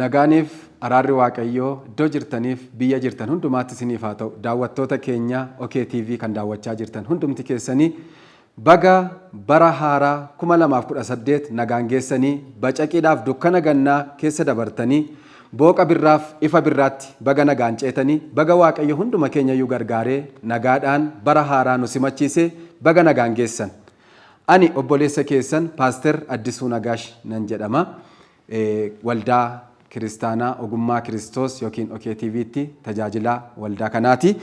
Nagaaniif araarri waaqayyoo iddoo jirtaniif biyya jirtan hundumaatti isiniif haa ta'u. Daawwattoota keenya OK TV kan daawwachaa jirtan hundumti keessanii baga bara haaraa 2018 nagaan geessanii bacaqiidhaaf dukkana gannaa keessa dabartanii booqa birraaf ifa birraatti baga nagaan ceetanii baga waaqayyo hunduma keenya iyyuu gargaaree nagaadhaan bara haaraa nu simachiisee baga nagaan geessan. Ani obboleessa keessan Paaster Addisuu Nagaash nan jedhama. Waldaa Kiristaanaa Ogummaa Kiristoos yookiin OK TV'tti tajaajilaa waldaa kanaati.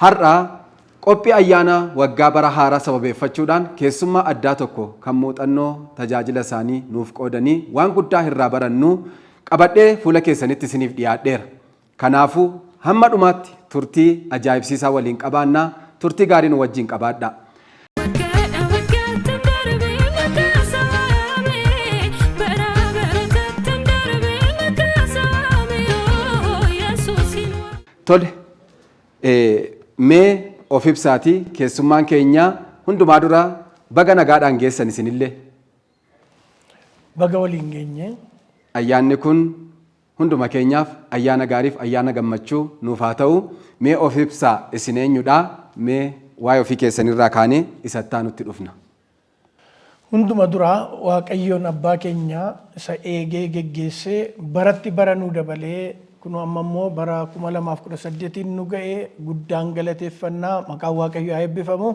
Har'a qophii ayyaana waggaa bara haaraa sababeeffachuudhaan keessummaa addaa tokko kan muuxannoo tajaajila isaanii nuuf qoodanii waan guddaa irraa barannu qabadhee fuula keessanitti isiniif dhiyaadheera. Kanaafuu hamma dhumaatti turtii ajaa'ibsiisaa waliin qabaannaa turtii gaarii nu wajjin qabaadhaa. Tole, mee of ibsaatii keessummaan keenya hundumaa dura baga nagaadhaan geessan isinillee. Baga waliin geenye. Ayyaanni kun hunduma keenyaaf ayyaana gaariif ayyaana gammachuu nuuf haa ta'u. Mee of ibsaa isin eenyudha? Mee waa'ee ofii keessanirraa kaanee isattaa nutti dhufna. Hunduma dura Waaqayyoon abbaa keenya isa eegee geggeessee baratti bara nuu dabalee kunu amma immoo bara 2018 nu ga'ee guddaan galateeffannaa maqaan Waaqayyoo haa eebbifamu.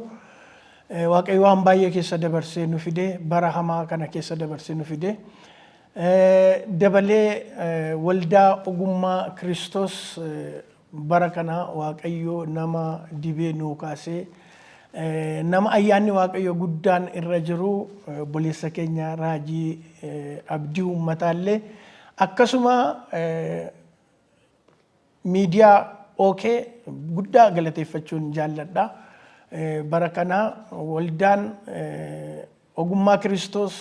Waaqayyo waan baay'ee keessa dabarsee nu fide bara hamaa kana keessa dabarsee nu fide. Dabalee waldaa ogummaa Kiristoos bara kana Waaqayyo nama dibee nuu kaasee nama ayyaanni Waaqayyo guddaan irra jiru obboleessa keenya Raajii Abdii Ummataallee akkasuma miidiyaa OK guddaa galateeffachuun jaalladha. Bara kana waldaan ogummaa Kiristoos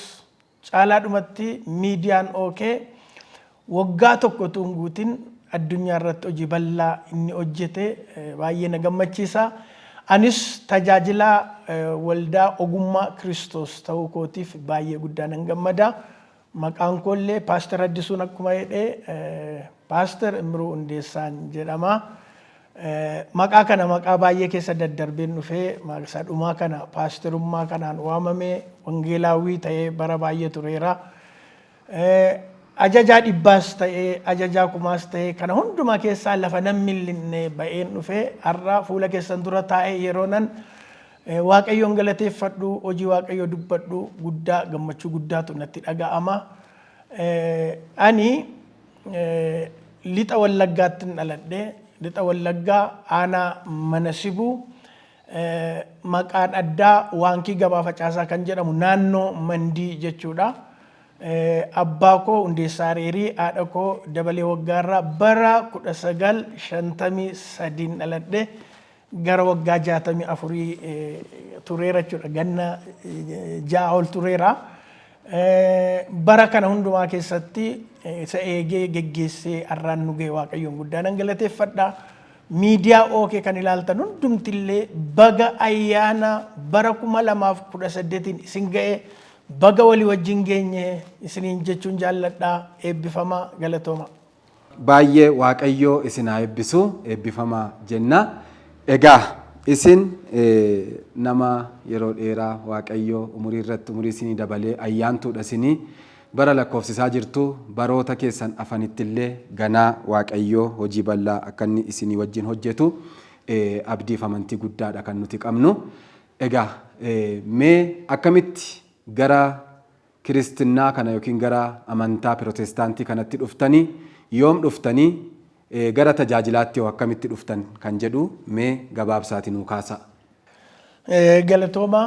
caalaadhumatti miidiyaan OK waggaa tokko utuu hin guutin addunyaa irratti hojii bal'aa inni hojjete baay'ee na gammachiisa. Anis tajaajilaa waldaa ogummaa Kiristoos ta'uu kootiif baay'ee guddaa nan gammada. Maqaan koollee Paaster Addisuun akkuma jedhee Paaster Imruu Hundeessaan jedhama. Maqaa kana maqaa baay'ee keessa daddarbeen dhufee maqaa dhumaa kana paasterummaa kanaan waamamee wangeelaawwii ta'ee bara baay'ee tureera. Ajajaa dhibbaas ta'ee ajajaa kumaas ta'ee kana hundumaa keessaa lafa nan millinne ba'een dhufee har'a fuula keessan dura taa'ee yeroo nan Waaqayyoon galateeffadhu hojii Waaqayyoo dubbadhu guddaa gammachuu guddaatu natti dhaga'ama. Ani lixa Wallaggaatti dhaladhe. Lixa Wallaggaa aanaa mana sibuu maqaan addaa waankii gabaa facaasaa kan jedhamu naannoo mandii jechuudha. Abbaa koo Hundeessaa Reerii haadha koo Dabalee Waggaarraa bara 1953 dhaladhe. Gara waggaa 64 tureera jechuudha. Ganna 6 ol tureera. Bara kana hundumaa keessatti isa eegee geggeessee har'aan nu ga'e Waaqayyoon guddaa nan galateeffadha. Miidiyaa OK kan ilaaltan hundumtillee baga ayyaana bara 2018 isin ga'e baga walii wajjin geenye isiniin jechuun jaalladha. Eebbifamaa galatooma. Baay'ee Waaqayyoo isin haa eebbisu eebbifamaa jenna. Egaa isin nama yeroo dheeraa Waaqayyoo umurii irratti umurii isinii dabalee ayyaantuudha isinii bara lakkoofsisaa jirtu baroota keessan afanittillee ganaa Waaqayyoo hojii bal'aa akka inni isinii wajjin hojjetu abdiif amantii guddaadha kan nuti qabnu. Egaa mee akkamitti gara kiristinnaa kana yookiin gara amantaa pirootestaantii kanatti dhuftanii yoom dhuftanii gara tajaajilaatti yoo akkamitti dhuftan kan jedhu mee gabaabsaatii nuu kaasa. Galatooma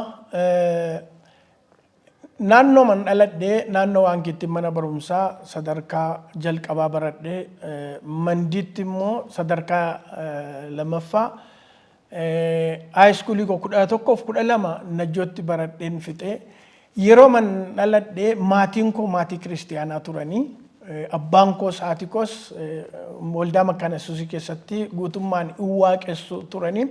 naannoo man dhaladhee naannoo waankiitti mana barumsaa sadarkaa jalqabaa baradhee mandiitti immoo sadarkaa lammaffaa haayiskuulii koo 11-12 najjootti baradheen fixee yeroo man dhaladhee maatiin koo maatii kiristiyaanaa turanii. Abbaan koos haati koos waldaa Makkaana Yesuusii keessatti guutummaan waaqessu turanii.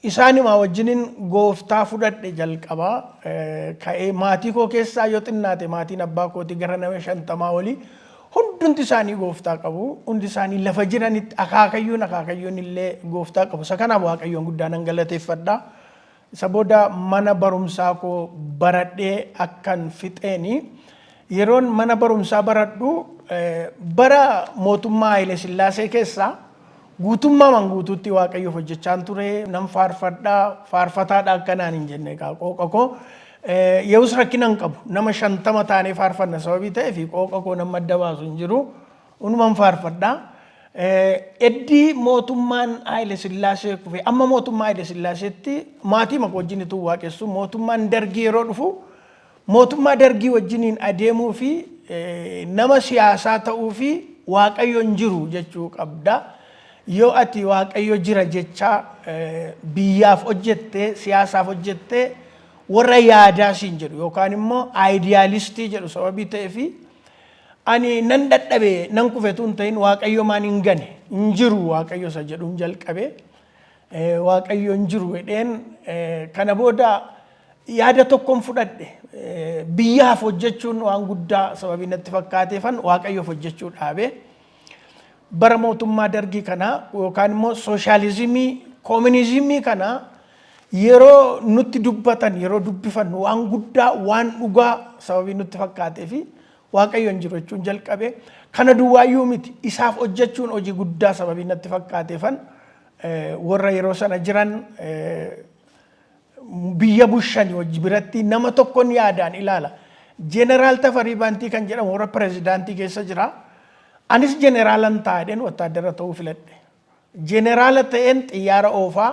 Isaanuma wajjiniin gooftaa fudhadhe jalqabaa ka'ee maatii koo keessaa yoo xinnaate maatiin abbaa kootii gara nama 50 olii hundumti isaanii gooftaa qabu. Hundi isaanii lafa jiranitti akaakayyuun illee gooftaa qabu. Isa kanaaf Waaqayyoon guddaa nan galateeffadha. Isa booda mana barumsaa koo baradhee akkan fixeeni yeroon mana barumsaa baradhu bara mootummaa Haile Sillaasee keessaa guutummaan guutuutti Waaqayyoof hojjechaan ture. Nan faarfadhaa faarfataadha akkanaan hin jenne qooqa koo yeus rakkinan qabu nama 50 taanee faarfanna sababii ta'eef qooqa koo nama adda baasu hin jiru. Unumaan faarfadhaa. Eddii mootummaan Haile Sillaasee kufe amma mootummaa Haile Sillaaseetti maatii maka wajjinitu waaqessu mootummaan Dargii yeroo dhufu mootummaa Dargii wajjiniin adeemuu fi nama siyaasaa ta'uu fi Waaqayyoon jiru jechuu qabda. Yoo ati Waaqayyo jira jechaa biyyaaf hojjettee siyaasaaf hojjettee warra yaadaa siin jedhu yookaan immoo idealistii jedhu sababii ta'eef ani nan dadhabe nan kufetuun ta'in Waaqayyo maan hin gane hin jiru Waaqayyo isa jedhuun jalqabe Waaqayyo hin jiru jedheen kana booda yaada tokkoon fudhadhe biyyaaf hojjechuun waan guddaa sababii natti fakkaateefan Waaqayyoof hojjechuu dhaabe. Bara mootummaa Dargii kana yookaan immoo sooshaalizimii koominizimii kana yeroo nutti dubbatan yeroo dubbifannu waan guddaa waan dhugaa sababii nutti fakkaateef Waaqayyoon jiru jechuun jalqabe. Kana duwwaayyuu miti isaaf hojjechuun hojii guddaa sababii natti fakkaateefan warra yeroo sana jiran biyya bushanii hojii biratti nama tokkoon yaadaan ilaala. Jeneraal Tafarii Baantii kan jedhamu warra pirezidaantii keessa jira. Anis jeneraalan taa'een wattaaddara ta'uu filadhe. Jeneraala ta'een xiyyaara oofaa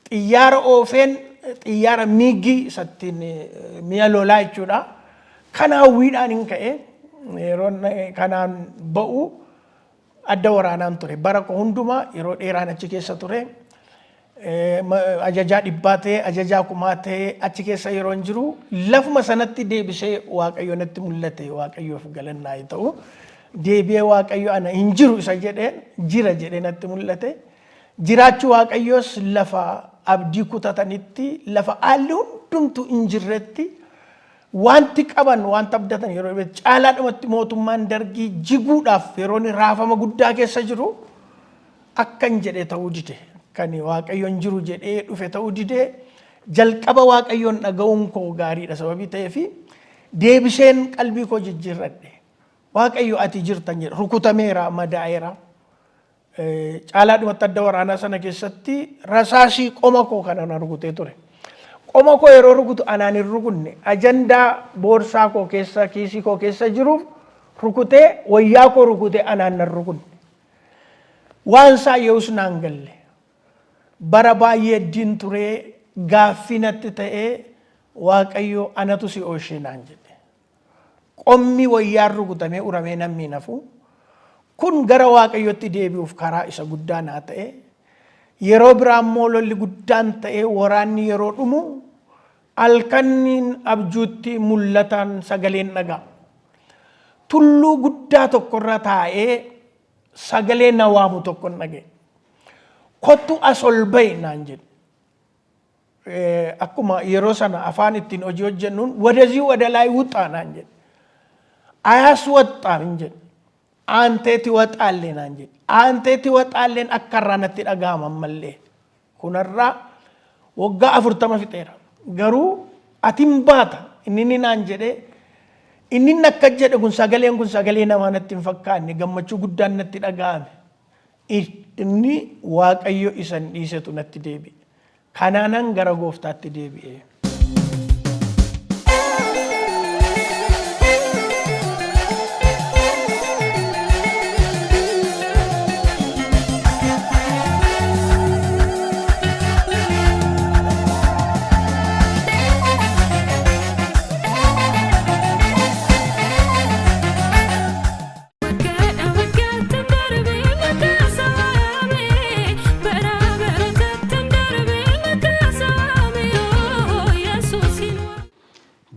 xiyyaara oofeen xiyyaara miigii sattiin mi'a lolaa jechuudha. Kana hawwiidhaan hin ka'e yeroon kanaan ba'u adda waraanaan ture. Bara koo hundumaa yeroo dheeraan achi keessa ture. Ajajaa dhibbaa ta'e ajajaa kumaa ta'e achi keessa yeroo hin jiru lafuma sanatti deebisee Waaqayyo natti mul'ate Waaqayyoof galannaa ta'u. Deebi'ee Waaqayyo ana hin jiru isa jedheen jira jedhee natti mul'ate. Jiraachuu Waaqayyoos lafa abdii kutatanitti lafa haalli hundumtu hin jirretti wanti qaban wanta abdatan yeroo caalaadhumatti mootummaan Dargii jiguudhaaf yeroo raafama guddaa keessa jiru akkan jedhee ta'uu dide. Kan Waaqayyoon jiru jedhee dhufe ta'uu dide jalqaba Waaqayyoon dhaga'uun koo gaariidha sababii ta'eef deebiseen qalbii koo jijjiirradhe. Waaqayyo ati jirtan jedha rukutameera madaa'eera. Caalaadhumatti adda waraanaa sana keessatti rasaasii qoma koo kanaan rukutee ture. Qoma koo yeroo rukutu anaan hin rukunne ajandaa boorsaa koo keessa kiisii koo keessa jiruuf rukutee wayyaa koo rukutee anaan nan rukunne. Waan isaa yeus naan galle. Bara baay'ee diin turee gaaffii natti ta'ee Waaqayyo anatu si oolchee naan jedhe. Qommi wayyaan rukutamee uramee namni nafu kun gara Waaqayyotti deebi'uuf karaa isa guddaa naa ta'e. Yeroo biraa immoo lolli guddaan ta'e waraanni yeroo dhumu halkanniin abjuutti mul'atan sagaleen dhagaa. Tulluu guddaa tokkorra taa'ee sagalee na waamu tokkon dhaga'e. Kottu as ol ba'i naan jedhe. Akkuma yeroo sana afaan ittiin hojii hojjennuun wadazii wadalaa wuxaa naan jedhe. Ayaas waxxaan hin jedhe. Aanteeti waxaallee naan jedhe. Aanteeti waxaalleen akka irraa natti dhaga'aman mallee. Kunarraa waggaa 40 fixeera. Garuu atiin baata inni naan jedhe inni akka jedhe kun sagalee namaa natti hin fakkaanne gammachuu guddaan natti dhaga'ame. Inni Waaqayyo isan dhiisetu natti deebi'e. Kanaanan gara gooftaatti deebi'e.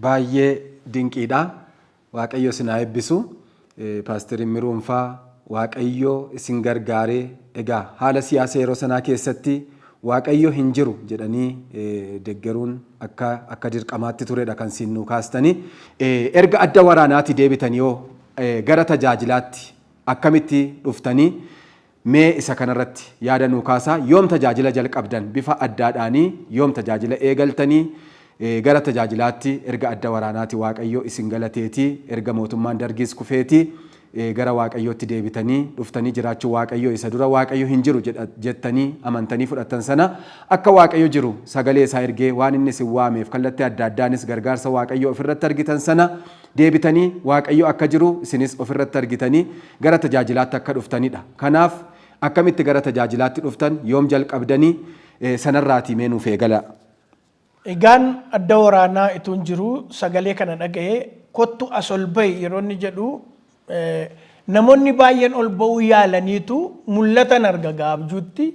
Baay'ee dinqiidha. Waaqayyo isin haa eebbisu. Paaster Miruunfaa Waaqayyo isin gargaaree egaa haala siyaasa yeroo sanaa keessatti Waaqayyo hin jiru jedhanii deeggaruun akka dirqamaatti turedha kan isin nu kaastanii. Erga adda waraanaatti deebitan yoo gara tajaajilaatti akkamitti dhuftanii mee isa kanarratti yaada nuu kaasaa yoom tajaajila jalqabdan bifa addaadhaanii yoom tajaajila eegaltanii gara tajaajilaatti erga adda waraanaati Waaqayyo isin galateetii erga mootummaan Dargiis kufeetii gara Waaqayyootti deebitanii dhuftanii jiraachuu Waaqayyo isa dura Waaqayyo hin jiru jettanii amantanii fudhattan sana akka Waaqayyo jiru sagalee isaa ergee waan inni isin waameef kallattii adda addaanis gargaarsa Waaqayyo ofirratti argitan sana deebitanii Waaqayyo akka jiru isinis ofirratti argitanii gara tajaajilaatti akka dhuftanidha. Kanaaf akkamitti gara tajaajilaatti dhuftan yoom jalqabdanii sanarraatii mee nuuf eegala. Egaan adda waraanaa ituun jiru sagalee kana dhaga'ee kottu as ol bahi yeroo inni jedhu namoonni baay'een ol ba'uu yaalaniitu mul'atan arga gaabjuutti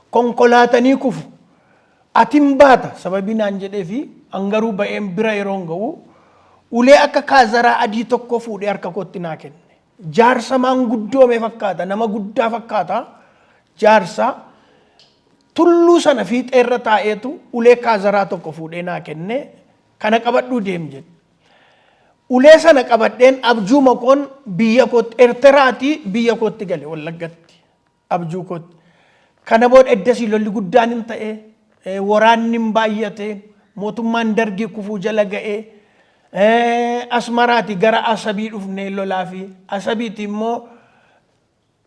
konkolaatanii kufu. Atiin baata sababii naan jedhee fi hangaruu ba'een bira yeroo ga'u ulee akka kaazaraa adii tokko fuudhee harka kootti naa kenne. Jaarsa maanguddoome fakkaata nama guddaa fakkaata jaarsa tulluu sana fiixeerra taa'eetu ulee kaazaraa tokko fuudhee naa kenne kana qabadhuu deem jedhe. Ulee sana qabadheen abjuu makoon biyya kootti Eertiraatii biyya kootti gale Wallaggatti abjuu kootti. Kana booda eddasii lolli guddaan hin ta'e waraanni hin baay'ate mootummaan Dargii kufuu jala ga'ee Asmaraati gara Asabii dhufnee lolaa fi Asabiiti immoo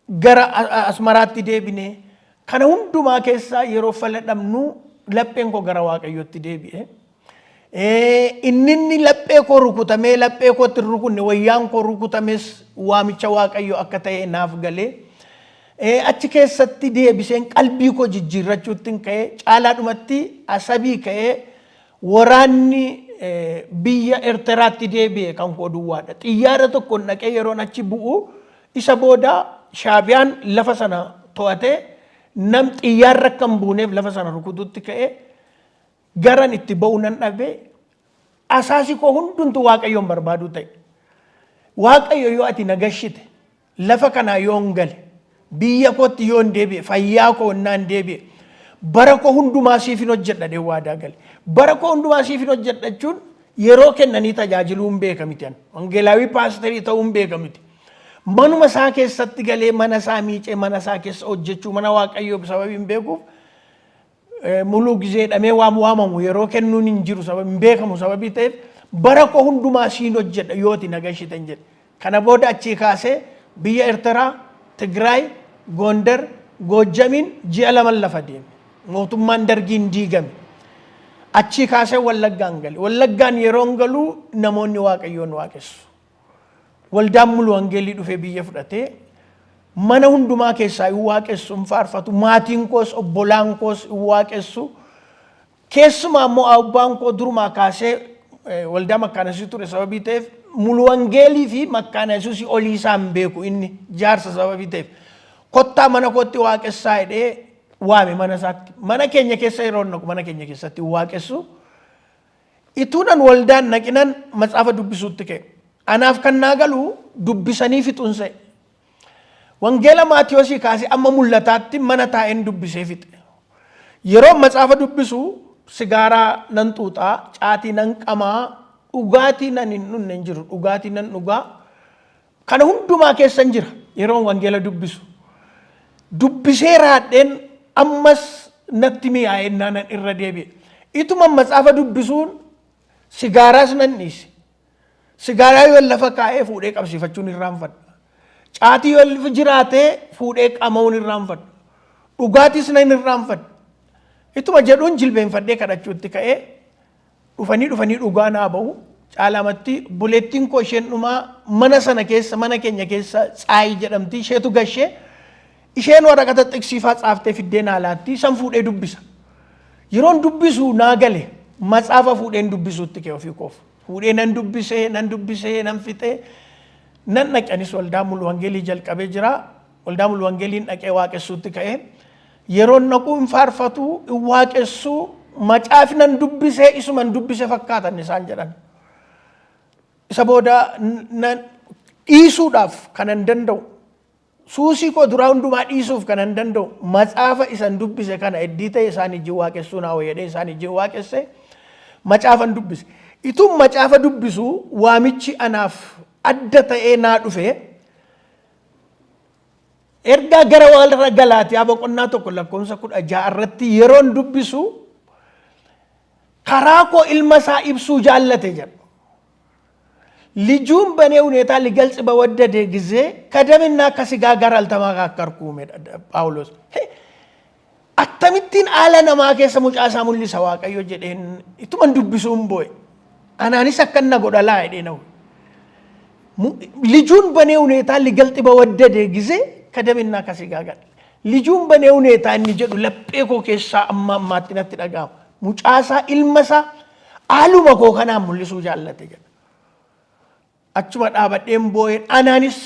gara Asmaraatti deebinee kana hundumaa keessaa yeroo faladhamnu lapheen koo gara Waaqayyootti deebi'e. Inni laphee koo rukutamee laphee kootti rukunne wayyaan koo rukutames waamicha Waaqayyo akka ta'e naaf galee achi keessatti deebiseen qalbii koo jijjiirrachuutti ka'ee caalaadhumatti Asabii ka'ee waraanni biyya Eertiraatti deebi'e kan koo duwwaadha. Xiyyaara tokkoon dhaqee yeroon achi bu'u isa booda Shaabiyaan lafa sana to'atee nam xiyyaarra akka hin buuneef lafa sana rukututti ka'ee garan itti ba'uu nan dhabe asaasi koo hundumtu Waaqayyoon barbaadu ta'e. Waaqayyo yoo ati nagashite lafa kanaa yoon gale biyya kootti yoon deebi'e fayyaa koo naan deebi'e bara koo hundumaa siifin hojjedha dee waadaa gale. Bara koo hundumaa siifin hojjedha jechuun yeroo kennanii tajaajiluu hin beekamiti. Wangeelaawii paasterii ta'uu hin beekamiti. Manuma isaa keessatti galee mana isaa miicee mana isaa keessa hojjechuu mana Waaqayyoo sababii hin beekuuf muluu gizee dhamee waamamu yeroo kennuun hin jiru sababii hin beekamu sababii ta'eef bara koo hundumaa siin hojjedha yooti nagashiten jedhe. Kana booda achii kaasee biyya Eertiraa, Tigraay, Gondar, Goojjamiin ji'a laman lafa deeme. Mootummaan Dargiin diigame. Achii kaasee Wallaggaan gale. Wallaggaan yeroon galuu namoonni Waaqayyoon waaqessu. Waldaan muluu wangeelii dhufee biyya fudhatee mana hundumaa keessaa hin waaqessu hin faarfatu maatiin koos obbolaan koos hin waaqessu keessumaa immoo abbaan koo durumaa kaasee waldaa Makkaana Yesuus ture sababii ta'eef muluu wangeelii fi Makkaana Yesuus olii isaa hin beeku inni jaarsa sababii ta'eef kottaa mana kootti waaqessaa jedhee waame mana isaatti mana keenya keessa yeroo naqu mana keenya keessatti hin waaqessu ituunan waldaan naqinan matsaafa dubbisuutti ka'e. Anaaf kan naa galu dubbisanii fixuunse. Wangeela Maatiyoosii kaasee amma mul'ataatti mana taa'een dubbisee fixe. Yeroo matsaafa dubbisu sigaaraa nan xuuxaa, caatii nan qamaa, dhugaatii nan hin dhunne hin jiru, dhugaatii nan dhugaa. Kana hundumaa keessan jira yeroo wangeela dubbisu. Dubbisee raadheen ammas natti mi'aayennaa nan irra deebi'e. Ituma matsaafa dubbisuun sigaaraas nan dhiise. Sigaaraa yoo lafa kaa'ee fuudhee qabsiifachuun irraanfadha. Caatii yoo jiraatee fuudhee qama'uun irraanfadha. Dhugaatiis nan irraanfadha. Ituma jedhuun jilbeenfadhee kadhachuutti ka'ee dhufanii dhugaa naa bahu. Caalamatti buleettiin koo isheen dhumaa mana sana keessa mana keenya keessa Tsaayi jedhamti isheetu gashee isheen waraqata xiqsiifaa xaaftee fiddee naa laatti san fuudhee dubbisa. Yeroon dubbisu naa gale matsaafa fuudheen dubbisuutti ka'e ofii koof. Fuudhee nan dubbisee nan fixee nan dhaqanis waldaa muluu wangeelii jalqabee jira. Waldaa muluu wangeeliin dhaqee waaqessuutti ka'ee yeroon naquu hin faarfatu hin waaqessu macaafi nan dubbisee isuman dubbise fakkaatan isaan jedhan. Isa booda dhiisuudhaaf kanan danda'u suusii koo duraa hundumaa dhiisuuf kanan danda'u matsaafa isan dubbise kana eddii ta'e isaan ijji waaqessuu naa wayyadee isaan ijji waaqesse macaafan dubbise. Itun macaafa dubbisu waamichi anaaf adda ta'ee naa dhufe ergaa gara warra Galaatiyaa boqonnaa tokko lakkoofsa 16 irratti yeroon dubbisu karaa koo ilma isaa ibsuu jaallate jedha. ልጁን በእኔ ሁኔታ ሊገልጽ በወደደ ጊዜ ከደምና ከስጋ ጋር አልተመካከርኩም ጳውሎስ አተምቲን አለ ነማ ከሰ ሙጫሳ ሙሊሰ ዋቀዮ ጀዴን ኢቱመን ዱብሱም ቦይ አናኒስ አከና ጎዳላ አይዴ ነው ልጁን በእኔ ሁኔታ ሊገልጥ በወደደ ጊዜ ከደምና ከስጋ ጋር ልጁን በእኔ ሁኔታ እንጀዱ ለጴኮ ከሳ አማማትነት ደጋ ሙጫሳ ኢልመሳ አሉ መኮ ከና ሙሊሱ ጃለተ ጀ achuma dhaabadheen boo'een anaanis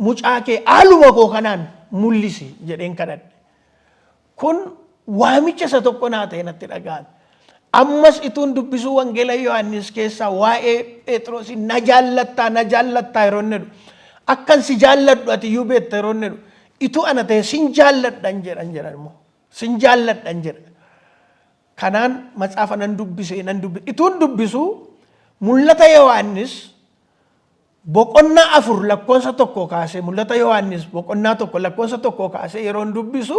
mucaa kee haaluma koo kanaan mul'isi jedheen kadhadhe. Kun waamicha isa tokko naa ta'e natti dhaga'ame. Ammas ituun dubbisuu wangeela Yohaannis keessaa waa'ee Phexroosii na jaallattaa yeroo inni jedhu akkan si jaalladhu ati iyyuu beekta yeroo inni jedhu ituu ana ta'e sin jaalladhan jedhan immoo sin jaalladhan jedha. Kanaan matsaafa nan dubbise ituun dubbisuu mul'ata Yohaannis boqonnaa 4 lakkoofsa 1 kaasee mul'ata Yohaannis boqonnaa 1 lakkoofsa 1 kaasee yeroon dubbisu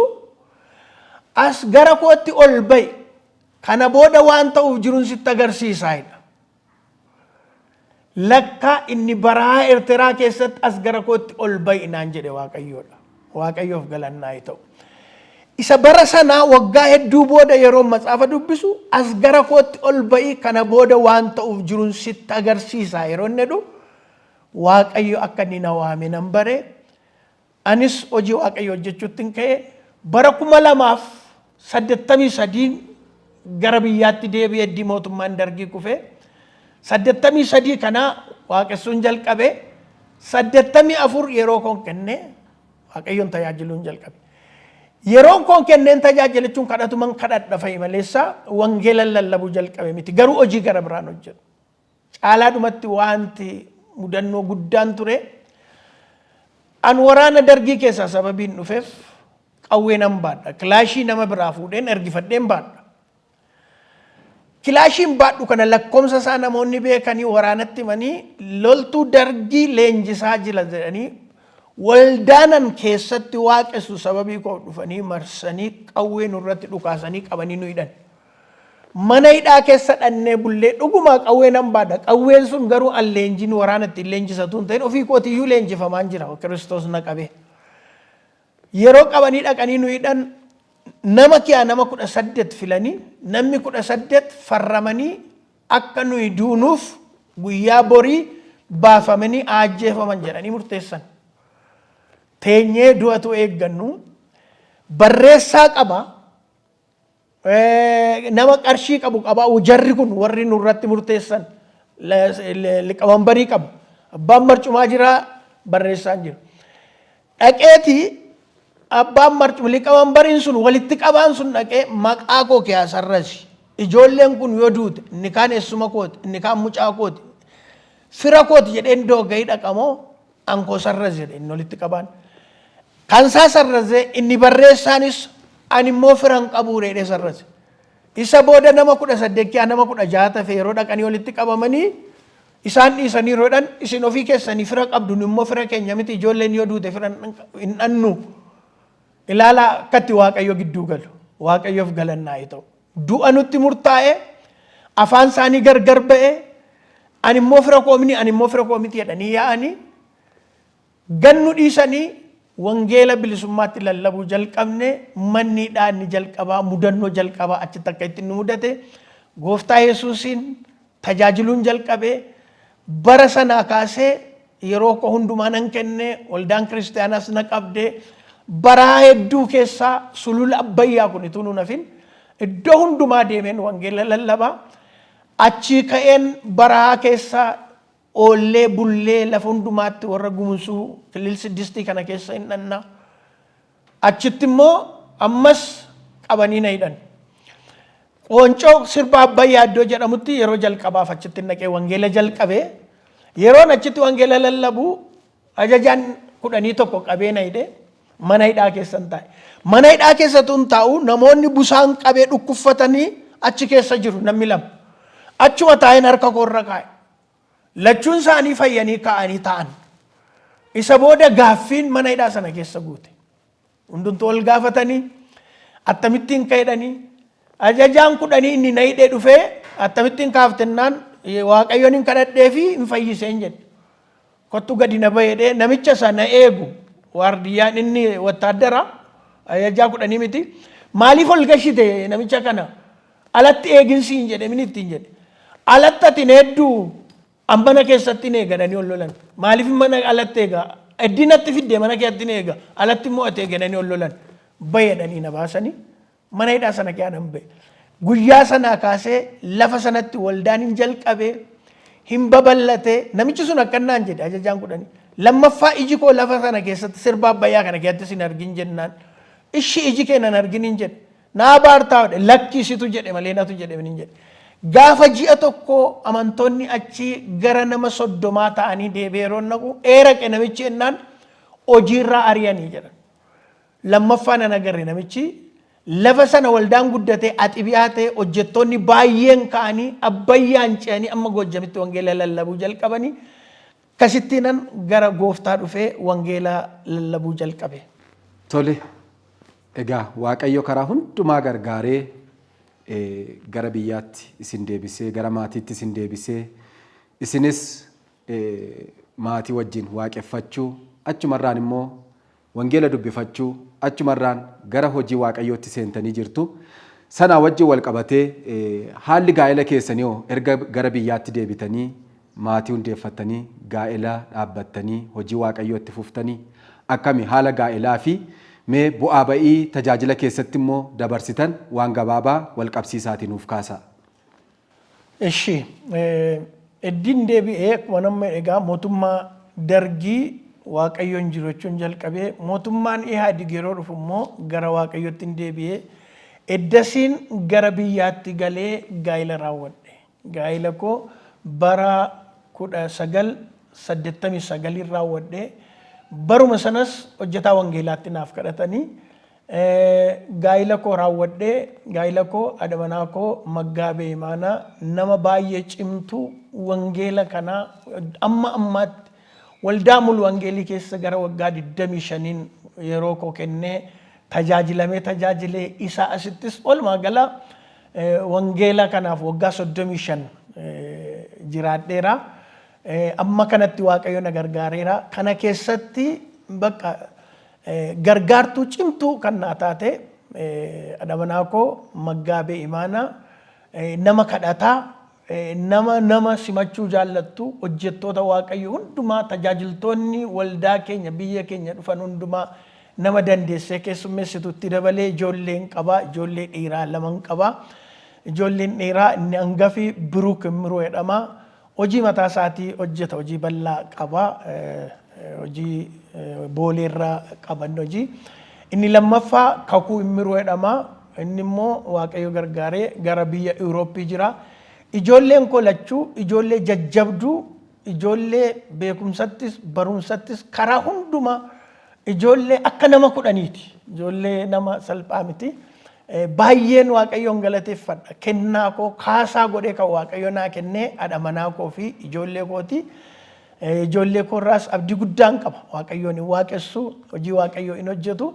as gara kootti ol ba'i kana booda waan ta'uuf jiruun sitti agarsiisaa jedha. Lakka inni baraa Eertiraa keessatti as gara kootti ol ba'i naan jedhe Waaqayyoodha. Waaqayyoof galannaa ta'u. Isa bara sanaa waggaa hedduu booda yeroo matsaafa dubbisu as gara kootti ol ba'i kana booda waan ta'uuf jiruun sitti agarsiisaa yeroo inni jedhu Waaqayyo akka inni na waame nan bare anis hojii Waaqayyo hojjechuutti ka'e bara 2083 gara biyyaatti deebi'ee mootummaan dargii kufe 83 kana waaqessuun jalqabe 84 yeroo koon kenne Waaqayyoon tajaajiluun jalqabe. Yeroon koon kenneen tajaajilachuun kadhatuman kadhadha fa'i maleessa wangeela lallabuu jalqabe miti garuu hojii gara biraan hojjetu. Caalaadhumatti wanti mudannoo guddaan ture an waraana dargii keessaa sababiin dhufeef qawwee nan baadha kilaashii nama biraa fuudheen ergifadheen baadha kilaashiin baadhu kana lakkoomsa isaa namoonni beekanii waraanatti manii loltuu dargii leenjisaa jila jedhanii waldaanan keessatti waaqessu sababii koo dhufanii marsanii qawwee nurratti dhukaasanii qabanii nu hidhan mana hidhaa keessa dhannee bullee dhuguma qawwee nan baadha qawween sun garuu an leenjiin waraanatti leenjisatuun ta'in ofii kootiyyuu leenjifamaan jira Kiristoos na qabe yeroo qabanii dhaqanii nu hidhan nama kiyaa nama 18 filanii namni 18 farramanii akka nuyi duunuuf guyyaa borii baafamanii ajjeefaman jedhanii murteessan teenyee du'atu eeggannu barreessaa qaba nama qarshii qabu qaba jarri kun warri nurratti murteessan liqamanbarii qabu abbaan marcumaa jira barreessaan jira dhaqeeti abbaan marcuma liqamanbariin sun walitti qabaan sun dhaqee maqaa koo kee asarrasi ijoolleen kun yoo duute inni kaan eessuma kooti inni kaan mucaa kooti fira kooti jedheen doogayii dhaqamoo ankoo sarrasi jedhe inni walitti qabaan kansaa sarrasee inni barreessaanis ani immoo firan qabuu reedhee sarrase isa booda nama 18 nama 16 feeroo dhaqanii walitti qabamanii isaan dhiisanii roodhan isin ofii keessanii fira qabdu nu immoo fira keenya miti ijoolleen yoo duute firan hin dhannu ilaala akkatti Waaqayyo gidduu galu Waaqayyoof galannaa ta'u du'a nutti murtaa'e afaan isaanii gargar ba'e ani immoo fira koomini ani immoo fira koomiti jedhanii yaa'anii gannu dhiisanii wangeela bilisummaatti lallabuu jalqabne manniidhaa inni jalqabaa mudannoo jalqabaa achitti akka itti nu mudate gooftaa Yesuusiin tajaajiluun jalqabee bara sanaa kaasee yeroo ko hundumaa nan kenne waldaan kiristaanaas na qabdee baraa hedduu keessaa sulula Abbayyaa kun ituu nu nafin iddoo hundumaa deemeen wangeela lallabaa achii ka'een baraa keessaa oollee bullee lafa hundumaatti warra gumsuu kilil 6 kana keessa hin dhanna achitti immoo ammas qabanii na hidhan qoncoo sirba Abbayyaa iddoo jedhamutti yeroo jalqabaaf achitti naqee wangeela jalqabee yeroon achitti wangeela lallabu ajajaan 11 qabee na hidhe mana hidhaa keessan taa'e mana hidhaa keessatuun taa'u namoonni busaan qabee dhukkuffatanii achi keessa jiru namni lama achuma taa'een harka koorra kaa'e Lachuun isaanii fayyanii ka'anii ta'an. Isa booda gaaffiin mana hidhaa sana keessa guute. Hundumtuu ol gaafatanii akkamittiin ka'edhanii ajajaan kudhanii inni na hidhee dhufee akkamittiin kaaftennaan waaqayyoon hin kadhadhee fi hin fayyiseen jedhe. Kottu gadi na bahedhee namicha sana eegu waardiyyaan inni wattaaddara ajajaa kudhanii miti. Maaliif ol gashite namicha kana alatti eeginsi hin jedhe mini ittiin jedhe. Alatti ati hedduu ambana keessatti hin eegadanii ol lolan. Maaliif mana alatti eega? Eddinatti fidde mana keessatti hin eega. Alatti immoo ati eegadanii ol lolan. Bayyadanii na baasanii mana hidhaa sana keessaan bahe. Guyyaa sanaa kaasee lafa sanatti waldaan hin jalqabee hin babal'atee namichi sun akkanaan jedhe ajajaan kudhanii. Lammaffaa iji koo lafa sana keessatti sirba abbayyaa kana keessatti sin argin jennaan. Ishi iji keenan argin hin jedhe. Naa baartaa lakkisitu jedhe malee natu jedhe hin jedhe. Gaafa ji'a tokko amantoonni achi gara nama 30 ta'anii deebi'eeroon naqu eeraqe namichi ennaan hojiirraa ari'anii jedhan. Lammaffaan an agarre namichi lafa sana waldaan guddatee axibiyaa ta'e hojjettoonni baay'een ka'anii abbayyaan ce'anii amma Goojjamitti wangeela lallabuu jalqabanii kasittiinan gara gooftaa dhufee wangeela lallabuu jalqabe. Tole egaa Waaqayyo karaa hundumaa gargaaree gara biyyaatti isin deebisee gara maatiitti isin deebisee isinis maatii wajjin waaqeffachuu achumarraan immoo wangeela dubbifachuu achumarraan gara hojii Waaqayyootti seentanii jirtu. Sana wajjin wal qabatee haalli gaa'ela keessanii erga gara biyyaatti deebitanii maatii hundeeffatanii gaa'ela dhaabbattanii hojii Waaqayyootti fuftanii akkami haala gaa'elaa fi mee bu'aa ba'ii tajaajila keessatti immoo dabarsitan waan gabaabaa wal qabsiisaatiin nuuf kaasaa. Eshi eddiin deebi'ee wanamma egaa mootummaa dargii Waaqayyoon jiraachuun jalqabee mootummaan Ihaadig yeroo dhufu immoo gara Waaqayyootti deebi'ee eddasiin gara biyyaatti galee gaa'ela raawwadhe. Gaa'ela koo bara 1989 raawwadhe. Baruma sanas hojjetaa wangeelaatti naaf kadhatanii gaa'ela koo raawwadhee gaa'ela koo adamanaa koo Maggaabee Imaanaa nama baay'ee cimtuu wangeela kanaa amma ammaatti waldaa mulu wangeelii keessa gara waggaa 25 yeroo koo kennee tajaajilee isaa asittis walumaa gala wangeela kanaaf waggaa 35 jiraadheera. Amma kanatti Waaqayyo na gargaareera. Kana keessatti bakka gargaartuu cimtuu kan naa taate adamanaa koo Maggaabee Imaanaa nama kadhataa nama simachuu jaallattu hojjettoota Waaqayyo hundumaa tajaajiltoonni waldaa keenya biyya keenya dhufan hundumaa nama dandeessee keessummeessitutti dabalee ijoolleen qabaa ijoollee dhiiraa 2 qabaa. Ijoolleen dhiiraa inni hangafi Biruuk Immiroo jedhama. Hojii mataa isaatii hojjeta hojii bal'aa qaba hojii booleerraa qaban hojii inni lammaffaa Kakuu Immiroo jedhama inni immoo Waaqayyo gargaaree gara biyya Eurooppii jira. Ijoolleen koo lachuu ijoollee jajjabduu ijoollee beekumsattis barumsattis karaa hundumaa ijoollee akka nama 10ti ijoollee nama salphaa miti. Baay'een Waaqayyoon galateeffadha. Kennaa koo kaasaa godhee kan Waaqayyo naa kennee adamanaa koo fi ijoollee kooti. Ijoollee koorraas abdii guddaan qaba. Waaqayyoon hin waaqessu, hojii Waaqayyoo hin hojjetu.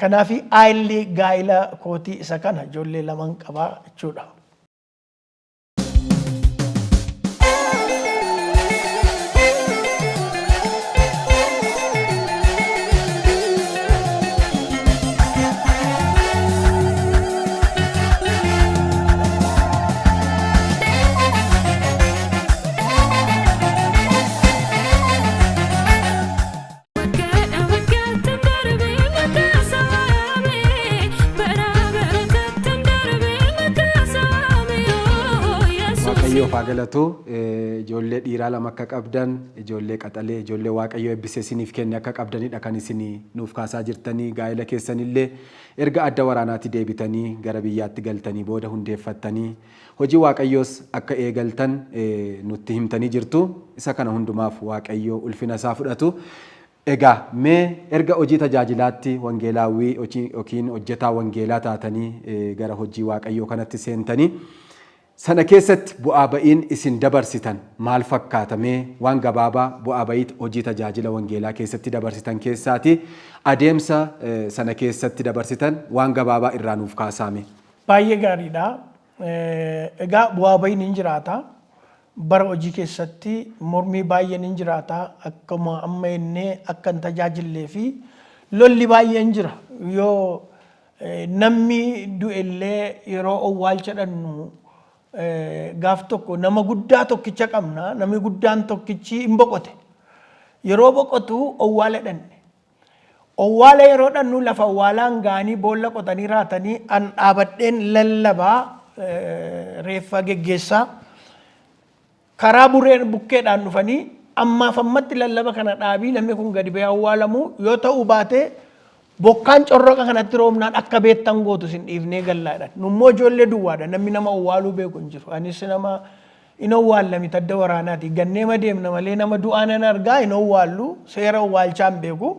Kanaaf aayillee gaa'ela kootii isa kana ijoollee 2 qaba jechuudha. Faagalatu ijoollee dhiiraa 2 akka qabdan ijoollee qaxalee ijoollee Waaqayyo eebbisee isiniif kenne akka qabdanidha kan isin nuuf kaasaa jirtanii gaa'ela keessanillee erga adda waraanaatti deebitanii gara biyyaatti galtanii booda hundeeffattanii hojii Waaqayyoos akka eegaltan nutti himtanii jirtu. Isa kana hundumaaf Waaqayyo ulfina isaa fudhatu. Egaa mee erga hojii tajaajilaatti wangeelaawwii yookiin hojjetaa wangeelaa taatanii gara hojii Waaqayyoo kanatti seentanii Sana keessatti bu'aa ba'iin isin dabarsitan maal fakkaatamee waan gabaabaa bu'aa ba'iit hojii tajaajila wangeelaa keessatti dabarsitan keessaati adeemsa sana keessatti dabarsitan waan gabaabaa irraa nuuf kaasame. Baay'ee gaariidha. Egaa bu'aa ba'iin hin jiraata. Bara hojii keessatti mormii baay'een hin jiraata. Akkuma amma innee akka hin tajaajillee fi lolli baay'een jira. Yoo namni du'ellee yeroo owwaalcha dhannu gaaf tokko nama guddaa tokkicha qabna. Namni guddaan tokkichi hin boqote. Yeroo boqotu owwaala dhanne. Owwaala yeroo dhannu lafa owwaalaan gaanii boolla qotanii raatanii an dhaabadheen lallabaa reeffa geggeessaa karaa bureen bukkeedhaan dhufanii ammaaf ammatti lallaba kana dhaabii namni kun gadi ba'ee owwaalamu yoo ta'u baate bokkaan corroqa kanatti roobnaan akka beettan gootu sin dhiifnee gallaadhaan. Nummoo ijoollee duwwaadha namni nama owwaaluu beeku hin jiru. Anis nama hin owwaallami tadda waraanaati. Ganneema deemna malee nama du'aanan argaa hin owwaallu seera owwaalchaan beeku.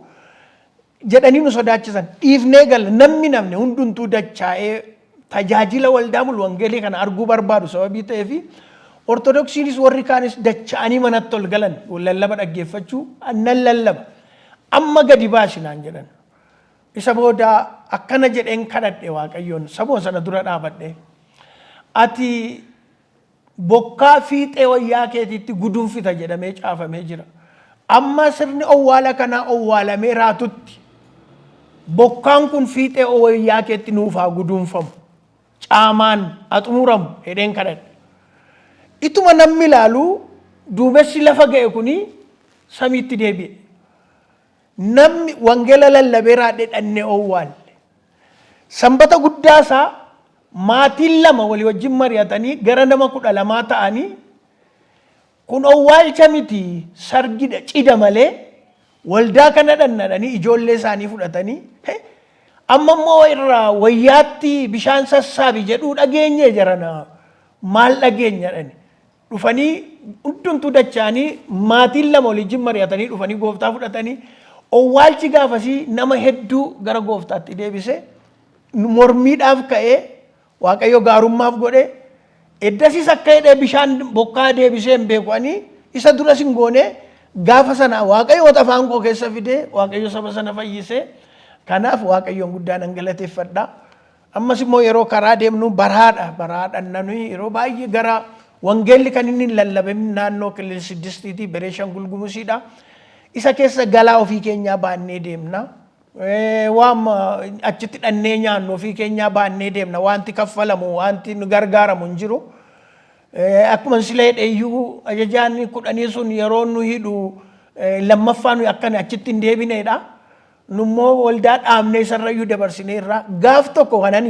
Jedhanii nu sodaachisan dhiifnee galla namni hundumtuu dachaa'ee tajaajila waldaa mul wangeelii kana arguu barbaadu sababii ta'eef ortodoksiinis warri kaanis dacha'anii manatti ol galan lallaba dhaggeeffachuu nan lallaba amma gadi baasinaan jedhan. Isa booda akkana jedheen kadhadhe Waaqayyoon saboon sana dura dhaabadhe ati bokkaa fiixee wayyaa keetiitti guduunfita jedhamee caafamee jira. Amma sirni owwaala kanaa owwaalamee raatutti bokkaan kun fiixee wayyaa keetti nuufaa guduunfamu caamaan axumuramu jedheen kadhadhe. Ituma namni ilaalu duumessi lafa ga'e kuni samiitti deebi'e. Namni wangeela lallabee raadhee dhannee owwaalle. Sanbata guddaasaa maatiin lama walii wajjin mari'atanii gara nama 12 ta'anii kun owwaalcha miti sargidha cida malee waldaa kana dhannadhanii ijoollee isaanii fudhatanii amma immoo irraa wayyaatti bishaan sassaabi jedhuu dhageenye jarana maal dhageenya dhani dhufanii hundumtuu dachaanii maatiin lama walii wajjin mari'atanii dhufanii gooftaa fudhatanii owwaalchi gaafasii nama hedduu gara gooftaatti deebise mormiidhaaf ka'ee Waaqayyo gaarummaaf godhe eddasiis akka hidhee bishaan bokkaa deebisee hin beekwanii isa duras hin goone gaafa sana Waaqayyo afaan koo keessa fide Waaqayyo saba sana fayyise. Kanaaf Waaqayyoon guddaan an galateeffadha. Ammas immoo yeroo karaa deemnu baraadhaan nanui yeroo baay'ee gara wangeelli kan inni lallabame naannoo Kilil Siddistiitii Bereeshaangul Gumuziidha. Isa keessa galaa ofii keenyaa baannee deemna. Waan achitti dhannee nyaannu ofii keenyaa baannee deemna. Wanti kaffalamu wanti nu gargaaramu hin jiru. Akkuma silee dheeyyuu ajajaan 10 sun yeroo nu hidhu lammaffaa nu akkana achitti hin deebineedha. Nummoo waldaa dhaabnee sarrayyuu dabarsineerra gaaf tokko kanan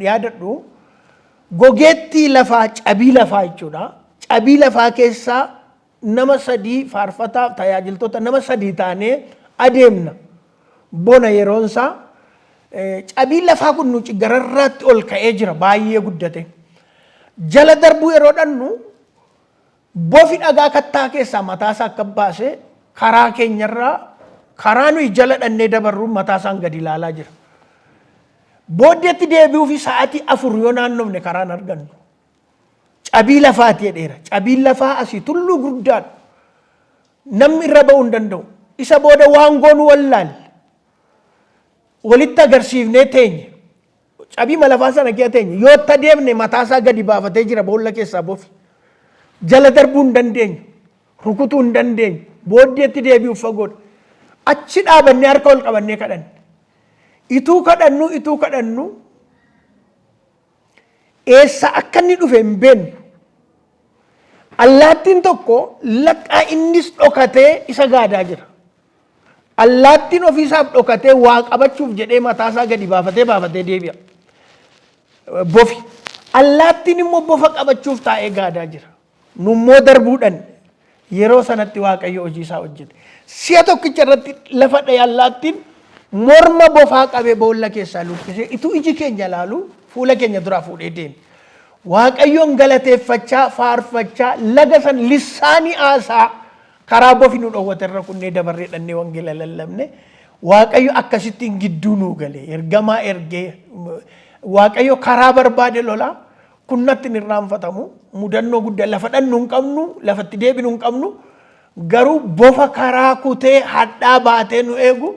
yaadadhu gogeettii lafaa cabii lafaa jechuudha. Cabii lafaa keessaa nama 3 faarfataa tajaajiltoota nama 3 taanee adeemna. Bona yeroonsaa cabii lafaa kun nu gararraatti ol ka'ee jira baay'ee guddate. Jala darbuu yeroo dhannu bofi dhagaa kattaa keessaa mataasaa akka baase karaa keenyarraa karaa nuyi jala dhannee dabarruun mataasaan gadi ilaalaa jira. Booddeetti deebi'uu fi sa'aatii 4 yoo naannofne karaan argannu. Cabii lafaati jedheera. Cabiin lafaa asii tulluu guddaadha. Namni irra ba'uu hin danda'u. Isa booda waan goonu wallaalle. Walitti agarsiifnee teenye. Cabii lafaa sana kee teenye. Yoo itti deemne mataasaa gadi baafatee jira boolla keessaa bofi. Jala darbuu hin dandeenyu. Rukutuu hin dandeenyu. Booddeetti deebi'uuf fagoodha. Achi dhaabannee harka ol qabannee kadhanne. Ituu kadhannu eessa akka inni dhufe hin beeknu. Allaattiin tokko laqaa innis dhokatee isa gaadaa jira. Allaattiin ofiisaaf dhokatee waa qabachuuf jedhee mataasaa gadi baafatee deebi'a. Bofi. Allaattiin immoo bofa qabachuuf taa'ee gaadaa jira. Nummoo darbuudhaan yeroo sanatti Waaqayyo hojii isaa hojjete. Si'a tokkicha irratti lafa dha'ee allaattiin morma bofaa qabee boolla keessaa luqqisee ituu iji keenya ilaalu fuula keenya duraa fuudhee deeme. Waaqayyoon galateeffachaa faarfachaa laga san lissaanii aasaa karaa bofi nu dhowwaterra kunnee dabarree dhannee wangeela lallabne Waaqayyo akkasittiin gidduu nuu galee ergamaa ergee Waaqayyo karaa barbaade lola kunnatti hin irraanfatamu mudannoo guddaa lafa dhannu hin qabnu lafatti deebinu hin qabnu garuu bofa karaa kutee hadhaa baatee nu eegu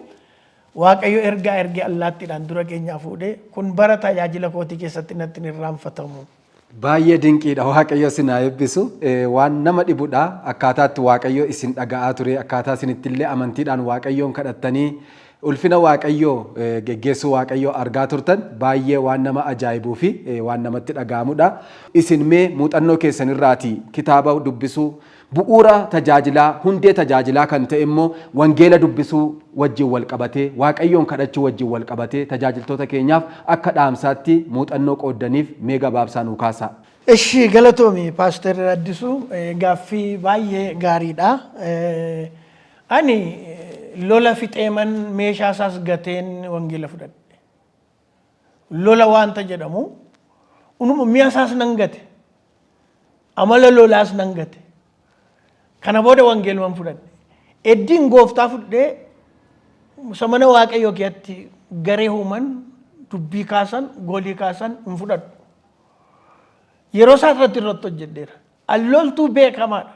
waaqayyo ergee allaattiidhaan dura keenyaa fuudhee kun bara tajaajila kootii keessatti natti hin irraanfatamu. Baay'ee dinqiidha waaqayyo isin haa eebbisu waan nama dhibudha akkaataatti waaqayyo isin dhaga'aa ture akkaataa isinitti illee amantiidhaan waaqayyoon kadhattanii ulfina waaqayyoo geggeessuu waaqayyoo argaa turtan baay'ee waan nama ajaa'ibuu fi waan namatti dhaga'amudha. Isin mee muuxannoo keessan irraati kitaaba dubbisuu bu'uura tajaajilaa hundee tajaajilaa kan ta'e immoo wangeela dubbisuu wajjin wal qabatee waaqayyoon kadhachuu wajjin wal qabatee tajaajiltoota keenyaaf akka dhaamsaatti muuxannoo qooddaniif mee gabaabsaa nuu kaasaa. Eshi galatoomi Paaster Addisuu gaaffii baay'ee gaariidha. Ani lola fixeeman meeshaa isaas gateen wangeela fudhadhe. Lola waanta jedhamu unuma mi'a isaas nan gate amala lolaas nan gate. Kana booda wangeelumaan fudhadhe. Eddiin gooftaa fudhee samana waaqayyoo keessatti garee uuman dubbii kaasan goolii kaasan hin fudhadhu. Yeroo isaa irratti hojjedheera. Alloltuu beekamaadha.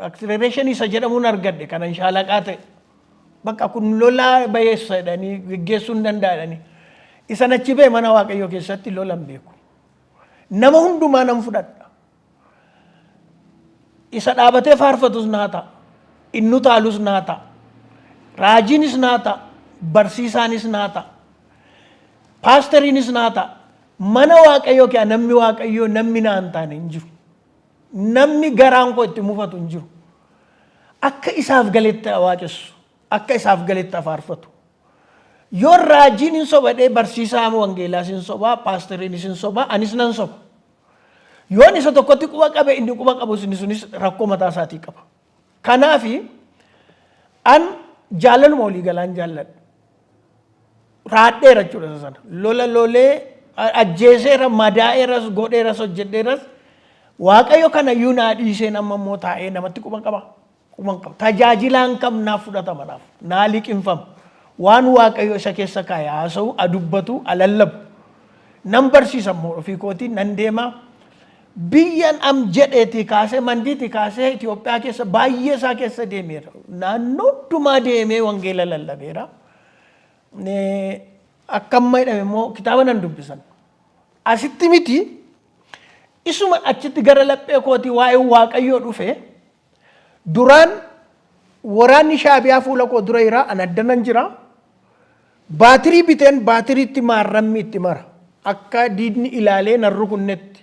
Acceleration isa jedhamuun argadhe kanan shaalaqaa ta'e. Bakka kun lolaa bayeessa jedhanii geggeessuu hin danda'anii. Isan achi ba'e mana waaqayyoo keessatti lola hin beeku. Nama hundumaa nan fudhadha. Isa dhaabatee faarfatus naa ta'a. Inni utaalus naa ta'a. Raajiinis naa ta'a. Barsiisaanis naa ta'a. Paasteriinis naa ta'a. Mana waaqayyoo kee namni waaqayyoo namni naa hin taane hin jiru. Namni garaan koo itti mufatu hin jiru. Akka isaaf galetti waaqessu. Akka isaaf galetti faarfatu. Yoo raajiin hin sobadhee barsiisaa wangeelaas hin sobaa, paasteriinis hin sobaa, anis nan soba. Yoon isa tokkotti quba qabe inni quba qabu sunis rakkoo mataa isaatii qaba. Kanaaf an jaalaluma walii galaan jaalladha. Raadheera jechuudha sana. Lola lolee ajjeeseera madaa'eeras godheeras hojjedheeras waaqayyo kana iyyuu naa dhiiseen amma immoo taa'ee namatti quba qaba. Quban qaba. Tajaajilaan kam naaf fudhatamanaaf naa liqinfama. Waan waaqayyo isa keessa kaa'e haasa'u adubbatu alallabu. Nan barsiisa immoo ofii kootii nan deema. Biyyan am jedheetii kaasee mandiitii kaasee Itoophiyaa keessa baay'ee isaa keessa deemeera. Naannoo hundumaa deemee wangeela lallabeera. Akka amma jedhame immoo kitaaba nan dubbisan. Asitti miti isuma achitti gara laphee kootii waa'ee waaqayyoo dhufe duraan waraanni shaabiyaa fuula koo dura jira an addanan jira. Baatirii biteen baatiriitti maarrammi itti mara. Akka diidni ilaalee nan rukunnetti.